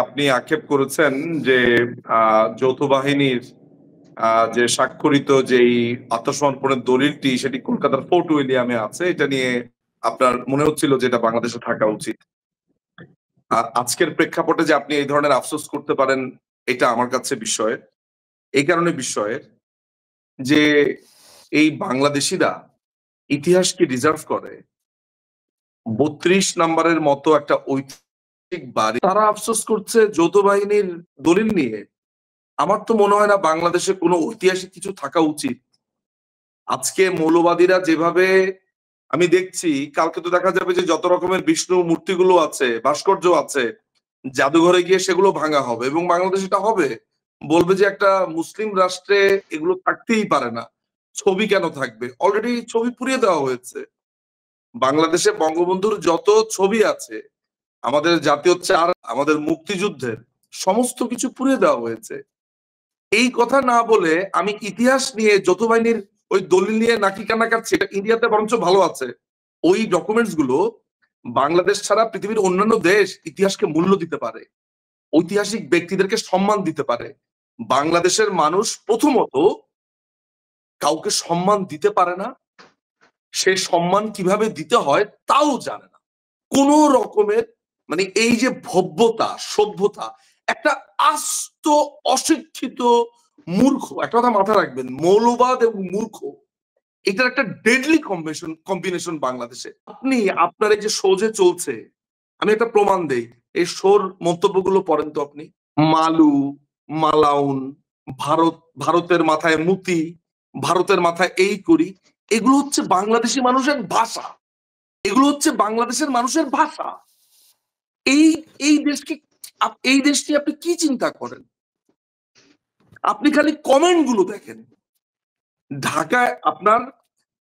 আপনি আক্ষেপ করেছেন যে যৌথ বাহিনীর যে স্বাক্ষরিত যেই আত্মসমর্পণের দলিলটি সেটি কলকাতার ফোর্ট উইলিয়ামে আছে, এটা নিয়ে আপনার মনে হচ্ছিল যে এটা বাংলাদেশে থাকা উচিত। আজকের প্রেক্ষাপটে যে আপনি এই ধরনের আফসোস করতে পারেন, এটা আমার কাছে বিস্ময়ের। এই কারণে বিস্ময়ের যে এই বাংলাদেশিরা ইতিহাস কি রিজার্ভ করে? ৩২ নম্বরের মতো একটা ঐতিহাসিক বাড়ি তারা আফসোস করছে যৌথ বাহিনীর দলিল নিয়ে। আমার তো মনে হয় না বাংলাদেশে কোনো ঐতিহাসিক কিছু থাকা উচিত। আজকে মৌলবাদীরা যেভাবে আমি দেখছি, কালকে তো দেখা যাবে যে যত রকমের বিষ্ণু মূর্তিগুলো আছে, ভাস্কর্য আছে, জাদুঘরে গিয়ে সেগুলো ভাঙা হবে এবং বাংলাদেশ এটা হবে, বলবে যে একটা মুসলিম রাষ্ট্রে এগুলো থাকতেই পারে না, ছবি কেন থাকবে? অলরেডি ছবি পুড়িয়ে দেওয়া হয়েছে। বাংলাদেশে বঙ্গবন্ধুর যত ছবি আছে, আমাদের জাতীয় চার, আমাদের মুক্তিযুদ্ধের সমস্ত কিছু পুড়িয়ে দেওয়া হয়েছে। এই কথা না বলে আমি ইতিহাস নিয়ে যৌথ বাহিনীর ওই দলিল নিয়ে নাকি কান্না কাটছি, এটা ইন্ডিয়াতে বরঞ্চ ভালো আছে। ওই ডকুমেন্টস গুলো বাংলাদেশ ছাড়া পৃথিবীর অন্যান্য দেশ ইতিহাসকে মূল্য দিতে পারে, ঐতিহাসিক ব্যক্তিদেরকে সম্মান দিতে পারে। বাংলাদেশের মানুষ প্রথমত কাউকে সম্মান দিতে পারে না, সে সম্মান কিভাবে দিতে হয় তাও জানে না। কোন রকমের মানে এই যে ভব্যতা, সভ্যতা, একটা আস্ত অশিক্ষিত মূর্খ, একটা কথা মাথায় রাখবেন, মৌলবাদ এবং মূর্খ এটার একটা ডেডলি কম্বিনেশন বাংলাদেশে। আপনি আপনার এই যে শো যে চলছে, আমি একটা প্রমাণ দেই, এই শোর মন্তব্যগুলো পড়েন তো আপনি। মালু, মালাউন, ভারতের মাথায় মুতি, ভারতের মাথায় এই করি, এগুলো হচ্ছে বাংলাদেশি মানুষের ভাষা, এগুলো হচ্ছে বাংলাদেশের মানুষের ভাষা। এই এই দেশকে, এই দেশটি আপনি কি চিন্তা করেন? আপনি খালি কমেন্ট গুলো দেখেন। ঢাকায় আপনার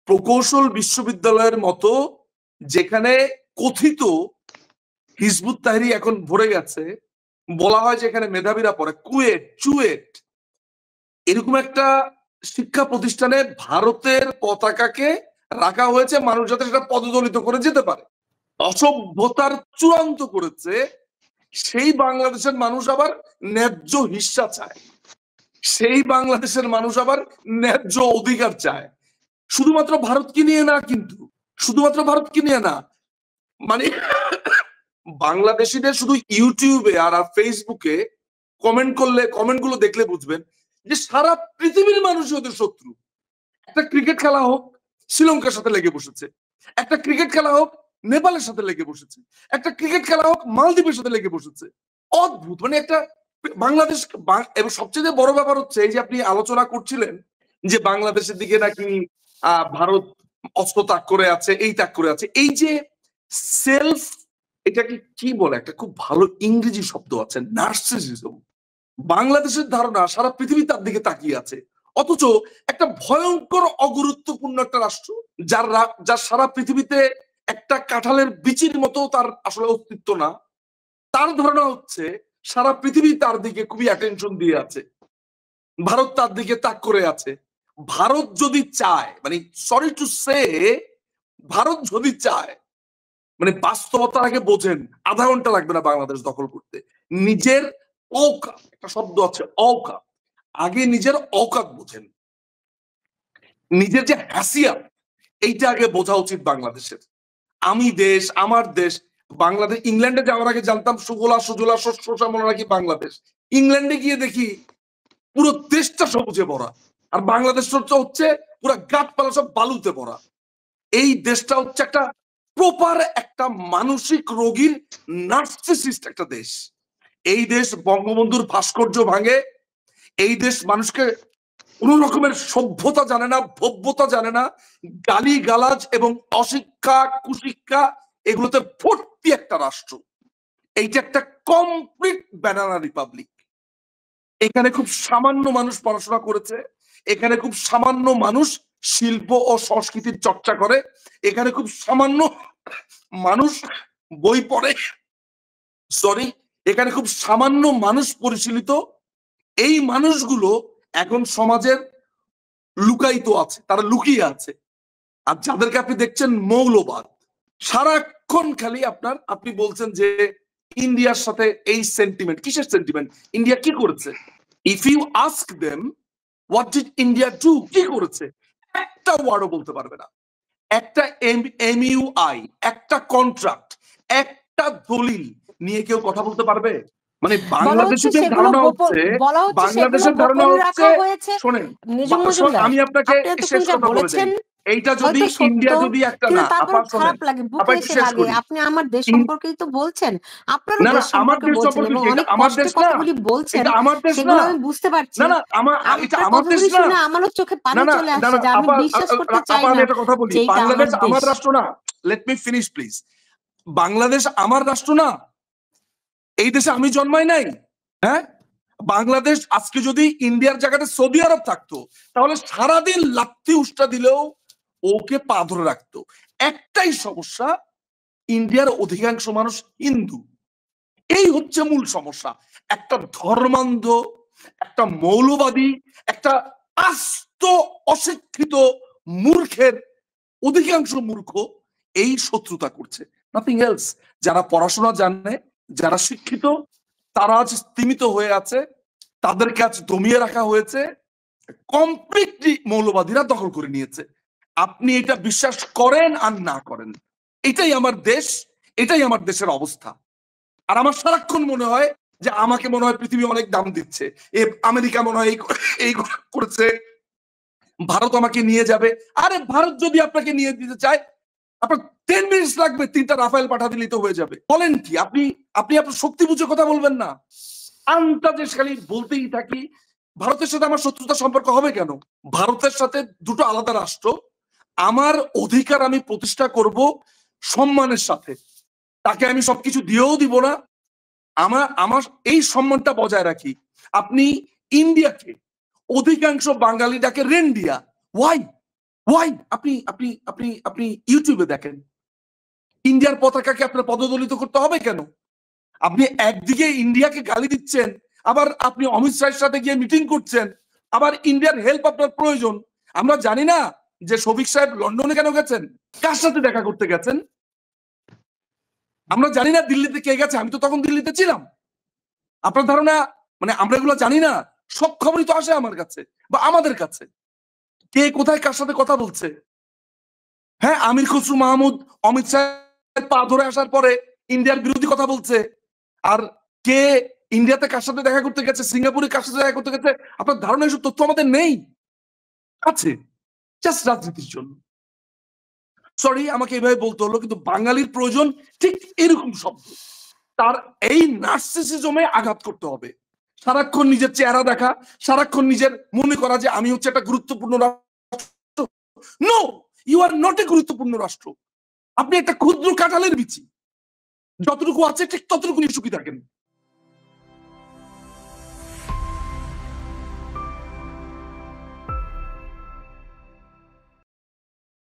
প্রকৌশল বিশ্ববিদ্যালয়ের মতো, যেখানে কথিত হিজবুত তাহরীর এখন ভরে গেছে, বলা হয় যে এখানে মেধাবীরা পড়ে, কুয়েট, চুয়েট, এরকম একটা শিক্ষা প্রতিষ্ঠানে ভারতের পতাকাকে রাখা হয়েছে, মানুষ যাতে সেটা পদদলিত করে যেতে পারে। অসভ্যতার চূড়ান্ত করেছে। সেই বাংলাদেশের মানুষ আবার ন্যায্য হিস্সা চায়, সেই বাংলাদেশের মানুষ আবার ন্যায্য অধিকার চায়। শুধুমাত্র ভারতকে নিয়ে না, কিন্তু শুধুমাত্র ভারতকে নিয়ে না, মানে বাংলাদেশিদের শুধু ইউটিউবে আর ফেসবুকে কমেন্ট করলে, কমেন্ট গুলো দেখলে বুঝবেন যে সারা পৃথিবীর মানুষ ওদের শত্রু। একটা ক্রিকেট খেলা হোক, শ্রীলঙ্কার সাথে লেগে বসেছে, একটা ক্রিকেট খেলা হোক নেপালের সাথে লেগে বসেছে, একটা ক্রিকেট খেলা হোক মালদ্বীপের সাথে লেগে বসেছে। অদ্ভুত, মানে একটা বাংলাদেশ। এবং সবচেয়ে বড় ব্যাপার হচ্ছে এই যে আপনি আলোচনা করছিলেন যে বাংলাদেশের দিকে নাকি ভারত অস্ত্র ত্যাগ করে আছে, এই ত্যাগ করে আছে, এই যে সেলফ, এটাকে কি বলে, একটা খুব ভালো ইংরেজি শব্দ আছে, নার্সিসিজম। বাংলাদেশের ধারণা সারা পৃথিবী তার দিকে তাকিয়ে আছে, অথচ একটা ভয়ঙ্কর অগুরুত্বপূর্ণ একটা রাষ্ট্র, যার সারা পৃথিবীতে একটা কাঁঠালের বিচির মতো তার আসলে অস্তিত্ব না, তার ধারণা হচ্ছে সারা পৃথিবী তার দিকে খুবই অ্যাটেনশন দিয়ে আছে, ভারত তার দিকে তাক করে আছে। ভারত যদি চায়, মানে সরি টু সে, ভারত যদি চায়, মানে বাস্তবতার আগে বোঝেন, আধা ঘন্টা লাগবে না বাংলাদেশ দখল করতে। নিজের অকাত, একটা শব্দ আছে অকাত, আগে নিজের অকাত বোঝেন, নিজের যে হ্যাসিয়াত, এইটা আগে বোঝা উচিত বাংলাদেশের। আমি দেশ, আমার দেশ। বাংলাদেশ, ইংল্যান্ডে যাওয়ার আগে জানতাম সুগলা সুজলা শস্যশ্যামলা নাকি বাংলাদেশ। ইংল্যান্ডে গিয়ে দেখি পুরো দেশটা সবুজে ভরা, আর বাংলাদেশ হচ্ছে পুরো গাছপালা সব বালুতে ভরা। এই দেশটা হচ্ছে একটা প্রপার একটা মানসিক রোগীর নার্সিসিস্ট একটা দেশ। এই দেশ বঙ্গবন্ধুর ভাস্কর্য ভাঙে, এই দেশ মানুষকে কোন রকমের সভ্যতা জানে না, ভব্যতা জানে না, গালি গালাজ এবং অশিক্ষা কুশিক্ষা এগুলোতে ভর্তি একটা রাষ্ট্র। এইটা একটা কমপ্লিট ব্যানানা রিপাবলিক। এখানে খুব সামান্য মানুষ পড়াশোনা করেছে, এখানে খুব সামান্য মানুষ শিল্প ও সংস্কৃতির চর্চা করে, এখানে খুব সামান্য মানুষ বই পড়ে, সরি, এখানে খুব সামান্য মানুষ পরিশীলিত। এই মানুষগুলো এখন সমাজের লুকায়িত আছে, তারা লুকিয়ে আছে। আর যাদেরকে আপনি দেখছেন মৌলবাদ, সারাক্ষণ খালি আপনি বলছেন যে ইন্ডিয়ার সাথে এই সেন্টিমেন্ট? কিসের সেন্টিমেন্ট? ইন্ডিয়া কি করেছে? If you ask them what did India do, কি করেছে, একটা ওয়ার্ডও বলতে পারবে না। একটা এমইউআই, একটা কন্ট্রাক্ট, একটা দলিল নিয়ে কেউ কথা বলতে পারবে? মানে বাংলাদেশের ধারণা হচ্ছে, বাংলাদেশের ধারণা হচ্ছে, শোনেন আমি আপনাকে শেষ কথা বলে দেই, এইটা যদি ইন্ডিয়া যদি একটা না, আপা শোনেন, আপা একটু শেষ করি। আপনি আমার দেশ সম্পর্কেই তো বলছেন, আপনারও না না দেশ আমার সম্পর্কে দেশ বলছেন এবং সম্পর্কে, অনেক আমার কষ্টে দেশ না, কথাগুলি বলছেন, এটা আমার দেশ সেগুলো না, আমি বুঝতে পারছি। না না এটা আমার দেশ না, শুনে আমারও চোখে পানি চলে আসছে, যে আমি বিশ্বাস করতে চাই না আমি একটা কথা বলি, যে এটা বাংলাদেশ আমার আমার দেশ। রাষ্ট্র না। Let me finish please. Bangladesh আমার রাষ্ট্র না, এই দেশে আমি জন্মাই নাই। হ্যাঁ, বাংলাদেশ আজকে যদি ইন্ডিয়ার জায়গাতে সৌদি আরব থাকতো, তাহলে সারাদিন লাত্তি উষ্টা দিলেও ওকে পা ধরে রাখতো। একটাই সমস্যা, ইন্ডিয়ার অধিকাংশ মানুষ হিন্দু, এই হচ্ছে মূল সমস্যা। একটা ধর্মান্ধ, একটা মৌলবাদী, একটা আস্ত অশিক্ষিত মূর্খের, অধিকাংশ মূর্খ এই শত্রুতা করছে, নাথিং এলস। যারা পড়াশোনা জানে, যারা শিক্ষিত, তারা আজ স্তীমিত হয়ে আছে, তাদেরকে আজ দমিয়ে রাখা হয়েছে, কমপ্লিটলি মৌলবাদীরা দখল করে নিয়েছে। আপনি এটা বিশ্বাস করেন আর না করেন, এটাই আমার দেশ, এটাই আমার দেশের অবস্থা। আর আমার সারাক্ষণ মনে হয় যে আমাকে মনে হয় পৃথিবী অনেক দাম দিচ্ছে, আমেরিকা মনে হয় এই করেছে, ভারত আমাকে নিয়ে যাবে। আরে ভারত যদি আপনাকে নিয়ে দিতে চায়, আপনার 10 মিনিট লাগবে, 3টা রাফেল পাঠা দিলেই তো হয়ে যাবে। বলেন কি আপনি? আপনি আপনার শক্তি বুঝে কথা বলবেন না? আন্তর্দেশ খালি বলতেই থাকি। ভারতের সাথে আমার শত্রুতা সম্পর্ক হবে কেন? ভারতের সাথে দুটো আলাদা রাষ্ট্র, আমার অধিকার আমি প্রতিষ্ঠা করব সম্মানের সাথে, তাকে আমি সবকিছু দিয়েও দিব না, আমার এই সম্মানটা বজায় রাখি। আপনি ইন্ডিয়াকে, অধিকাংশ বাঙালি ডাকে রেন্ডিয়া। Y Y? আপনি আপনি আপনি আপনি ইউটিউবে দেখেন, ইন্ডিয়ার পতাকাকে আপনার পদদলিত করতে হবে কেন? আপনি একদিকে ইন্ডিয়াকে গালি দিচ্ছেন, আবার আপনি অমিত শাহের সাথে গিয়ে মিটিং করছেন, আবার ইন্ডিয়ার হেল্প আপনার প্রয়োজন। আমরা জানি না যে শফিক সাহেব লন্ডনে কেন গেছেন, কার সাথে দেখা করতে গেছেন? আমরা জানি না দিল্লিতে কে গেছে, আমি তো তখন দিল্লিতে ছিলাম। আপনার ধারণা মানে আমরা এগুলো জানি না? সব খবরই তো আসে আমার কাছে বা আমাদের কাছে, কে কোথায় কার সাথে কথা বলছে। হ্যাঁ, আমির খসরু মাহমুদ অমিত শাহের পা ধরে আসার পরে ইন্ডিয়ার বিরোধী কথা বলছে, আর কে ইন্ডিয়াতে কার সাথে দেখা করতে গেছে, সিঙ্গাপুরে কার সাথে দেখা করতে গেছে, আপনার ধারণা এসব তথ্য আমাদের নেই, আছে জাস্ট রাজনীতির জন্য। সরি আমাকে এইভাবে বলতে হলো, কিন্তু বাঙালির প্রয়োজন ঠিক এরকম শব্দ। তার এই নার্সিসিজমে আঘাত করতে হবে। সারাক্ষণ নিজের চেহারা দেখা, সারাক্ষণ নিজের মনে করা যে আমি হচ্ছে একটা গুরুত্বপূর্ণ রাষ্ট্র। No, you are not a গুরুত্বপূর্ণ রাষ্ট্র। আপনি একটা ক্ষুদ্র কাঁঠালের বিচি, যতটুকু আছে ঠিক ততটুকু সুখী থাকেন।